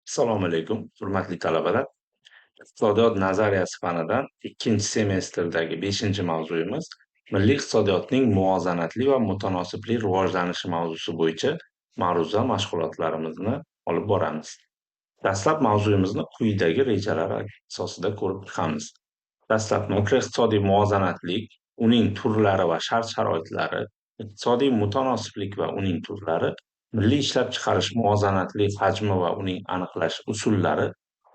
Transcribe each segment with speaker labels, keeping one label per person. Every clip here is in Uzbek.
Speaker 1: Assalomu alaykum, hurmatli talabalar. Iqtisodiyot nazariyasi fanidan ikkinchi semestrdagi 5-mavzuyimiz milliy iqtisodiyotning muvozanatli va mutanosibli rivojlanishi mavzusi bo'yicha ma'ruza mashg'ulotlarimizni olib boramiz. Dastlab mavzuyimizni quyidagi rejalar asosida ko'rib chiqamiz. Dastlab makroiqtisodiy muvozanatlik, uning turlari va shart-sharoitlari, iqtisodiy mutanosiblik va uning turlari, milliy ishlab chiqarish muvozanatli hajmi va uning aniqlash usullari,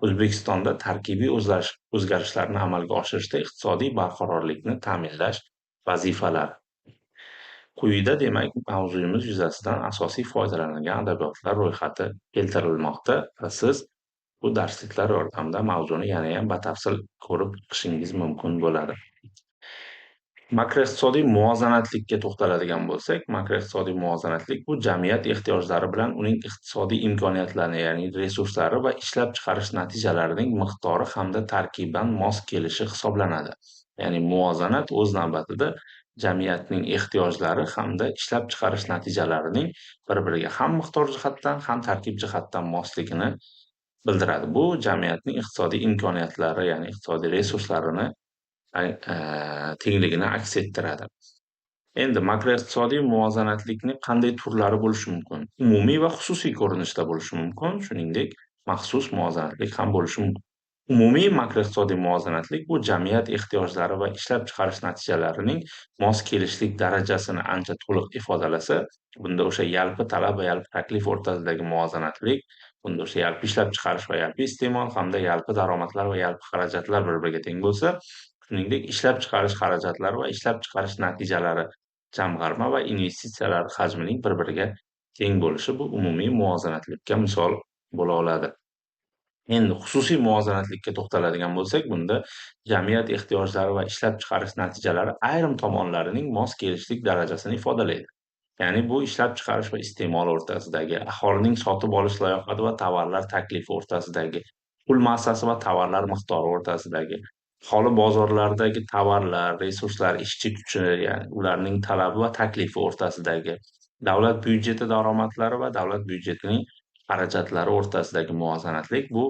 Speaker 1: O'zbekistonda tarkibiy o'zgarishlarni amalga oshirishda iqtisodiy barqarorlikni ta'minlash vazifalari. Quyida demak mavzuyimiz yuzasidan asosiy foydalanilgan adabiyotlar ro'yxati keltirilmoqda va siz bu darsliklar yordamida mavzuni yanayam batafsil ko'rib chiqishingiz mumkin bo'ladi. Makroiqtisodiy muvozanatlikka to'xtaladigan bo'lsak, makroiqtisodiy muvozanatlik bu jamiyat ehtiyojlari bilan uning iqtisodiy imkoniyatlarini, ya'ni resurslari va ishlab chiqarish natijalarining miqdori hamda tarkibidan mos kelishi hisoblanadi. Ya'ni muvozanat o'z navbatida jamiyatning ehtiyojlari hamda ishlab chiqarish natijalarining bir-biriga ham miqdor jihatdan, ham tarkib jihatdan mosligini bildiradi. Bu jamiyatning iqtisodiy imkoniyatlari, ya'ni iqtisodiy resurslarini tengligini aks ettiradi. Endi makroiqtisodiy muvozanatlikning qanday turlari bo'lishi mumkin? Umumiy va xususiy ko'rinishda bo'lishi mumkin, shuningdek, maxsus muvozanatlik ham bo'lishi mumkin. Umumiy makroiqtisodiy muvozanatlik bu jamiyat ehtiyojlari va ishlab chiqarish natijalarining mos kelishlik darajasini ancha to'liq ifodalasa, bunda o'sha yalpi talab va yalpi taklif o'rtasidagi muvozanatlik, bunda o'sha yalpi ishlab chiqarish va yalpi iste'mol hamda yalpi daromadlar va yalpi xarajatlar bir-biriga teng bo'lsa, shuningdek, ishlab chiqarish xarajatlari va ishlab chiqarish natijalari, jamg'arma va investitsiyalar hajmining bir-biriga teng bo'lishi bu umumiy muvozanatlikka misol bo'la oladi. Endi xususiy muvozanatlikka to'xtaladigan bo'lsak, bunda jamiyat ehtiyojlari va ishlab chiqarish natijalari ayrim tomonlarining mos kelishlik darajasini ifodalaydi. Ya'ni bu ishlab chiqarish va iste'mol o'rtasidagi, aholining sotib olish layoqati va tovarlar taklifi o'rtasidagi, pul massasi va tovarlar miqdori o'rtasidagi, aholi bozorlaridagi tovarlar, resurslar, ishchi kuchi, ya'ni ularning talabi va taklifi o'rtasidagi, davlat byudjeti daromadlari va davlat byudjetining xarajatlari o'rtasidagi muvozanatlik bu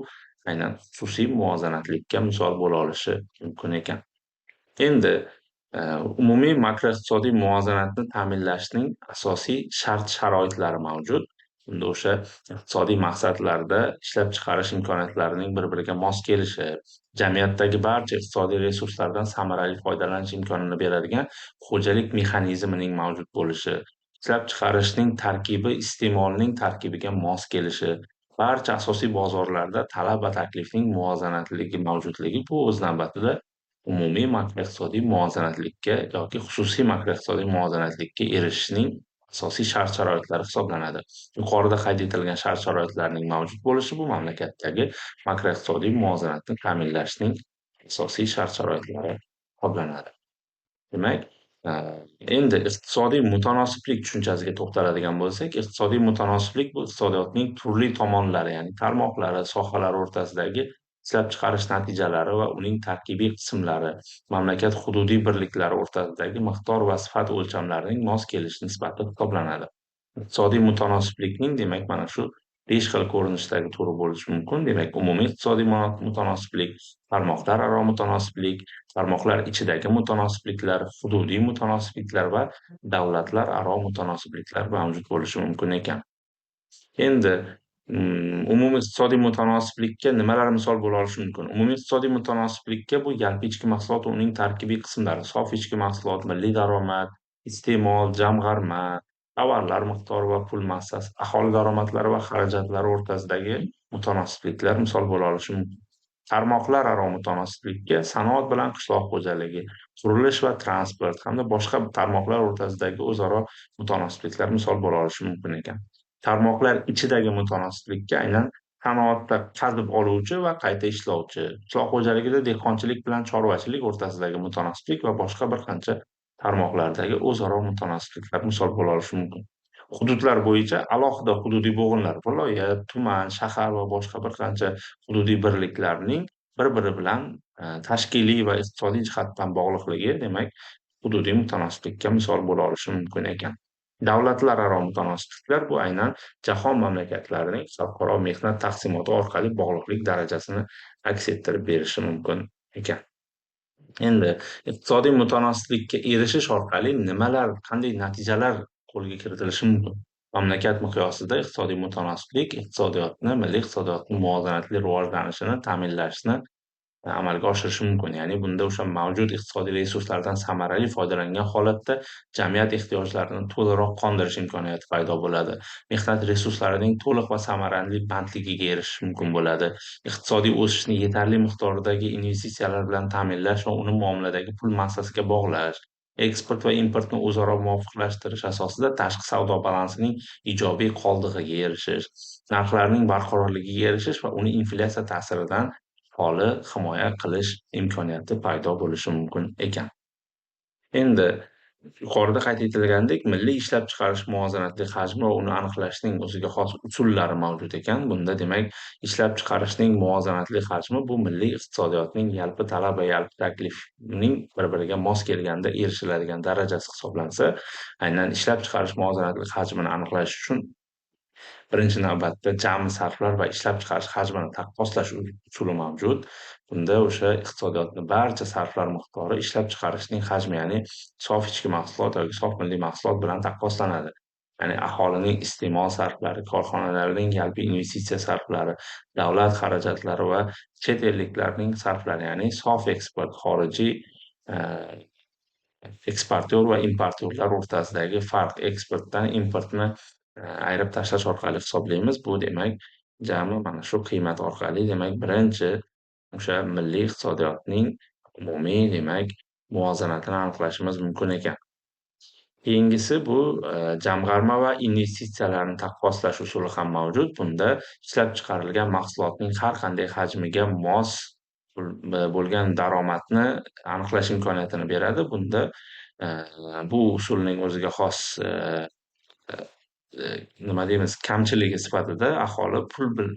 Speaker 1: aynan xususiy muvozanatlikka misol bo'la olishi mumkin ekan. Endi umumiy makroiqtisodiy muvozanatni ta'minlashning asosiy shart-sharoitlari mavjud. Bunda o'sha iqtisodiy maqsadlarda ishlab chiqarish imkoniyatlarining bir-biriga mos kelishi, jamiyatdagi barcha iqtisodiy resurslardan samarali foydalanish imkonini beradigan xo'jalik mexanizmining mavjud bo'lishi, ishlab chiqarishning tarkibi iste'molning tarkibiga mos kelishi, barcha asosiy bozorlarda talab va taklifning muvozanatligi mavjudligi bu o'z navbatida umumiy makroiqtisodiy muvozanatlikka yoki xususiy makroiqtisodiy muvozanatlikka erishishning asosiy shart-sharoitlari hisoblanadi. Yuqorida qayd etilgan shart-sharoitlarning mavjud bo'lishi bu mamlakatdagi makroiqtisodiy muvozanatni ta'minlashning asosiy shart-sharoitlari hisoblanadi. Demak, endi iqtisodiy mutanosiblik tushunchasiga to'xtaladigan bo'lsak, iqtisodiy mutanosiblik bu iqtisodiyotning turli tomonlari, ya'ni tarmoqlari, sohalari o'rtasidagi ishlab chiqarish natijalari va uning tarkibiy qismlari, mamlakat hududiy birliklari o'rtasidagi miqdor va sifat o'lchamlarining mos kelishi nisbati hisoblanadi. Iqtisodiy mutanosiblikning demak mana shu 5 xil ko'rinishdagi turi bo'lishi mumkin. Demak, umumiy iqtisodiy mutanosiblik, tarmoqlararo mutanosiblik, tarmoqlar ichidagi mutanosibliklar, hududiy mutanosibliklar va davlatlararo mutanosibliklar mavjud bo'lishi mumkin ekan. Endi umumiy iqtisodiy mutanosiblikka nimalar misol bo'la olishi mumkin? Umumiy iqtisodiy mutanosiblikka bu yalpi ichki mahsulot va uning tarkibiy qismlari, sof ichki mahsulot, milliy daromad, iste'mol, jamg'arma, tovarlar miqdori va pul massasi, aholi daromadlari va xarajatlari o'rtasidagi mutanosibliklar misol bo'la olishi mumkin. Tarmoqlararo mutanosiblikka sanoat bilan qishloq xo'jaligi, qurilish va transport hamda boshqa tarmoqlar o'rtasidagi o'zaro mutanosibliklar misol bo'la olishi mumkin ekan. Tarmoqlar ichidagi mutanosiblikka aynan sanoatda qazib oluvchi va qayta ishlovchi, qishloq xo'jaligida dehqonchilik bilan chorvachilik o'rtasidagi mutanosiblik va boshqa bir qancha tarmoqlardagi o'zaro mutanosibliklar misol bo'la olishi mumkin. Hududlar bo'yicha alohida hududiy bo'g'inlar, viloyat, tuman, shahar va boshqa bir qancha hududiy birliklarning bir-biri bilan tashkiliy va iqtisodiy jihatdan bog'liqligi, demak, hududiy mutanosiblikka misol bo'la olishi mumkin ekan. Davlatlararo mutanosibliklar bu aynan jahon mamlakatlarining xalqaro mehnat taqsimoti orqali bog'liqlik darajasini aks ettirib berishi mumkin ekan. Endi iqtisodiy mutanosiblikka erishish orqali qanday natijalar qo'lga kiritilishi mumkin? Mamlakat miqyosida iqtisodiy mutanosiblik milliy iqtisodiyotning muvozanatli rivojlanishini ta'minlashni amalga oshirishi mumkin. Ya'ni bunda o'sha mavjud iqtisodiy resurslardan samarali foydalangan holatda jamiyat ehtiyojlarini to'liqroq qondirish imkoniyati paydo bo'ladi. Mehnat resurslarining to'liq va samarali bandligiga erishish mumkin bo'ladi. Iqtisodiy o'sishni yetarli miqdordagi investitsiyalar bilan ta'minlash va uni muomaladagi pul massasiga bog'lash, eksport va importni o'zaro muvofiqlashtirish asosida tashqi savdo balansining ijobiy qoldig'iga erishish, narxlarning barqarorligiga erishish va uni inflyatsiya ta'siridan aholi himoya qilish imkoniyati paydo bo'lishi mumkin ekan. Endi yuqorida qayd etilgandek, milliy ishlab chiqarish muvozanatli hajmi va uni aniqlashning o'ziga xos usullari mavjud ekan. Bunda demak, ishlab chiqarishning muvozanatli hajmi bu milliy iqtisodiyotning yalpi talab va yalpi taklifning bir-biriga mos kelganda erishiladigan darajasi hisoblansa, aynan ishlab chiqarish muvozanatli hajmini aniqlash uchun birinchi navbatda jami sarflar va ishlab chiqarish hajmini taqqoslash usuli mavjud. Bunda o'sha iqtisodiyotni barcha sarflar miqdori ishlab chiqarishning hajmi, ya'ni sof ichki mahsulot yoki sof milliy mahsulot bilan taqqoslanadi. Ya'ni aholining iste'mol sarflari, korxonalarning yalpi investitsiya sarflari, davlat xarajatlari va chet elliklarning sarflari, ya'ni sof eksport, xorijiy eksportyor va importyorlar o'rtasidagi farq eksportdan importni ayirib tashlash orqali hisoblaymiz. Bu demak, jami mana shu qiymat orqali demak, birinchi o'sha milliy iqtisodiyotning umumiy demak, muvozanatini aniqlashimiz mumkin ekan. Keyingisi bu jamg'arma va investitsiyalarni taqqoslash usuli ham mavjud. Bunda ishlab chiqarilgan mahsulotning har qanday hajmiga mos bo'lgan daromadni aniqlash imkoniyatini beradi. Bunda bu usulning o'ziga xos nima deymiz, kamchiligi sifatida aholi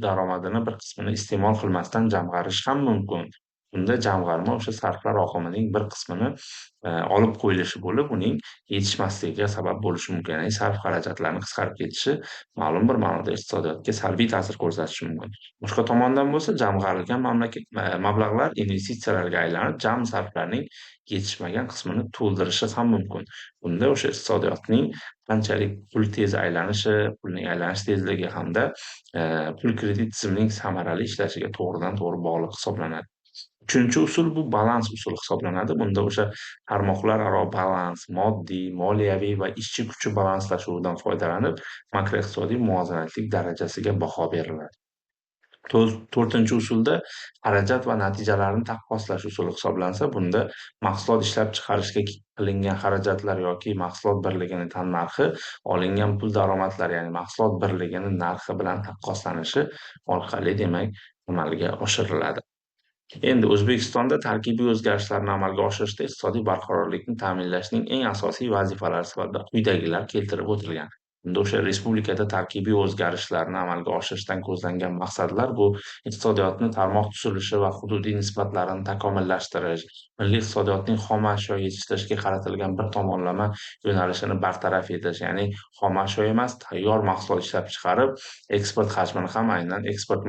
Speaker 1: daromadini bir qismini iste'mol qilmasdan jamg'arishi ham mumkin. Bunda jamg'arma o'sha sarflar oqimining bir qismini olib qo'yilishi bo'lib, uning yetishmasligiga sabab bo'lishi mumkin. Ya'ni sarf xarajatlarning qisqarib ketishi ma'lum bir ma'noda iqtisodiyotga salbiy ta'sir ko'rsatishi mumkin. Boshqa tomondan bo'lsa, jamg'arilgan mablag'lar investitsiyalarga aylanib, jami sarflarning yetishmagan qismini to'ldirishi ham mumkin. Bunda o'sha iqtisodiyotning qanchalik pul tez aylanishi, pulning aylanish tezligi hamda pul kredit tizimining samarali ishlashiga to'g'ridan-to'g'ri bog'liq hisoblanadi. Uchinchi usul bu balans usuli hisoblanadi. Bunda o'sha tarmoqlararo balans, moddiy, moliyaviy va ishchi kuchi balanslashuvidan foydalanib, makroiqtisodiy muvozanatlik darajasiga baho beriladi. To'rtinchi usulda xarajat va natijalarni taqqoslash usuli hisoblansa, bunda mahsulot ishlab chiqarishga qilingan xarajatlar yoki mahsulot birligining tannarxi olingan pul daromadlari, ya'ni mahsulot birligini narxi bilan taqqoslanishi orqali demak amalga oshiriladi. Endi O'zbekistonda tarkibiy o'zgarishlarni amalga oshirishda iqtisodiy barqarorlikni ta'minlashning eng asosiy vazifalari sifatida quyidagilar keltirib o'tilgan. Bunda o'sha respublikada tarkibiy o'zgarishlarni amalga oshirishdan ko'zlangan maqsadlar bu iqtisodiyotni tarmoq tuzilishi va hududiy nisbatlarini takomillashtirish, milliy iqtisodiyotning xom ashyo yetishtirishga qaratilgan bir tomonlama yo'nalishini bartaraf etish, ya'ni xom ashyo emas, tayyor mahsulot ishlab chiqarib, eksport hajmini ham aynan eksport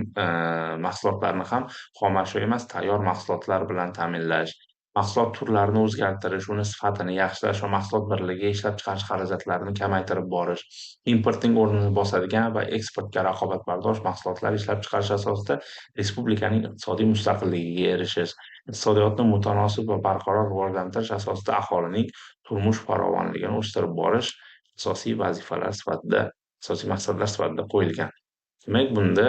Speaker 1: mahsulotlarni ham xom ashyo emas, tayyor mahsulotlar bilan ta'minlash, mahsulot turlarini o'zgartirish, uni sifatini yaxshilash va mahsulot birligiga ishlab chiqarish xarajatlarini kamaytirib borish, importning o'rnini bosadigan va eksportga raqobatbardosh mahsulotlar ishlab chiqarish asosida respublikaning iqtisodiy mustaqilligiga erishish, iqtisodiyotni mutanosib va barqaror rivojlantirish asosida aholining turmush farovonligini o'stirib borish asosiy maqsadlar sifatida qo'yilgan. Demak, bunda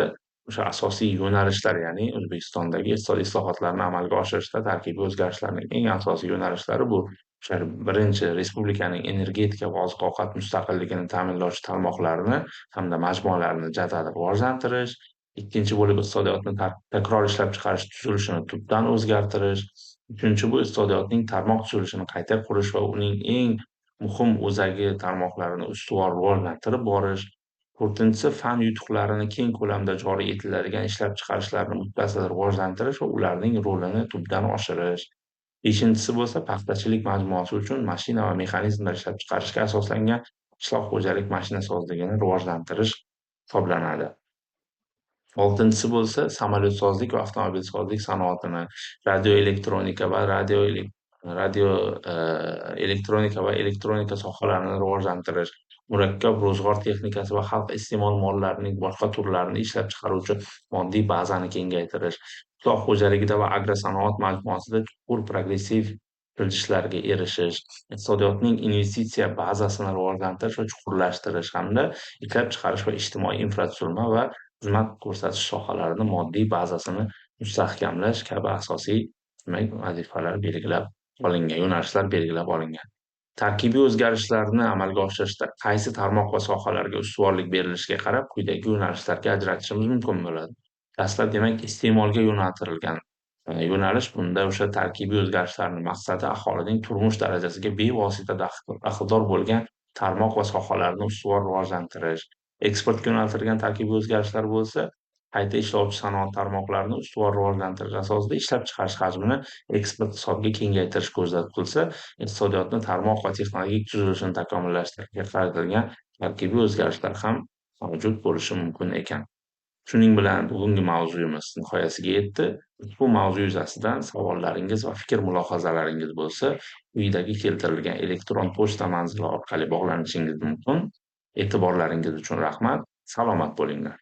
Speaker 1: o'sha asosiy yo'nalishlar, ya'ni O'zbekistondagi iqtisodiy islohotlarni amalga oshirishda tarkibiy o'zgarishlarning eng asosiy yo'nalishlari bu o'sha birinchi respublikaning energetika va oziq-ovqat mustaqilligini ta'minlovchi tarmoqlarini hamda majmualarini jadal rivojlantirish, ikkinchi bo'lib iqtisodiyotni takror ishlab chiqarish tuzilishini tubdan o'zgartirish, uchinchi bu iqtisodiyotning tarmoq tuzilishini qayta qurish va uning eng muhim o'zagi tarmoqlarini ustuvor rivojlantirib borish. To'rtinchisi, fan yutuqlarini keng ko'lamda joriy etiladigan ishlab chiqarishlarni muttasil rivojlantirish va ularning rolini tubdan oshirish. Beshinchisi bo'lsa, paxtachilik majmuasi uchun mashina va mexanizmlar ishlab chiqarishga asoslangan qishloq xo'jalik mashinasozligini rivojlantirish hisoblanadi. 6-si bo'lsa, samolyotsozlik va avtomobilsozlik sanoatini, radioelektronika va elektronika va elektronika sohalarini rivojlantirish, murakkab rozg'or texnikasi va xalq iste'mol mollarining boshqa turlarini ishlab chiqaruvchi moddiy bazani kengaytirish, qishloq xo'jaligida va agrosanoat majmuasida chuqur progressiv siljishlarga erishish, iqtisodiyotning investitsiya bazasini rivojlantirish va chuqurlashtirish hamda ishlab chiqarish va ijtimoiy infratuzilma va xizmat ko'rsatish sohalarini moddiy bazasini mustahkamlash kabi asosiy vazifalar belgilab olingan, yo'nalishlar belgilab olingan. Tarkibiy o'zgarishlarni amalga oshirishda qaysi tarmoq va sohalarga ustuvorlik berilishiga qarab, quyidagi yo'nalishlarga ajratishimiz mumkin bo'ladi. Dastlab demak, iste'molga yo'naltirilgan yo'nalish. Bunda o'sha tarkibiy o'zgarishlarning maqsadi aholining turmush darajasiga bevosita daxldor bo'lgan tarmoq va sohalarni ustuvor rivojlantirish. Eksportga yo'naltirilgan tarkibiy o'zgarishlar bo'lsa, qayta ishlovchi sanoat tarmoqlarini ustuvor rivojlantirish asosida ishlab chiqarish hajmini eksport hisobiga kengaytirish ko'zda tutilsa, iqtisodiyotni tarmoq va texnologik tuzilishini takomillashtirishga qaratilgan tarkibiy o'zgarishlar ham mavjud bo'lishi mumkin ekan. Shuning bilan bugungi mavzuyimiz nihoyasiga yetdi. Ushbu mavzu yuzasidan savollaringiz va fikr-mulohazalaringiz bo'lsa, quyidagi keltirilgan elektron pochta manzili orqali bog'lanishingiz mumkin. E'tiborlaringiz uchun rahmat. Salomat bo'linglar.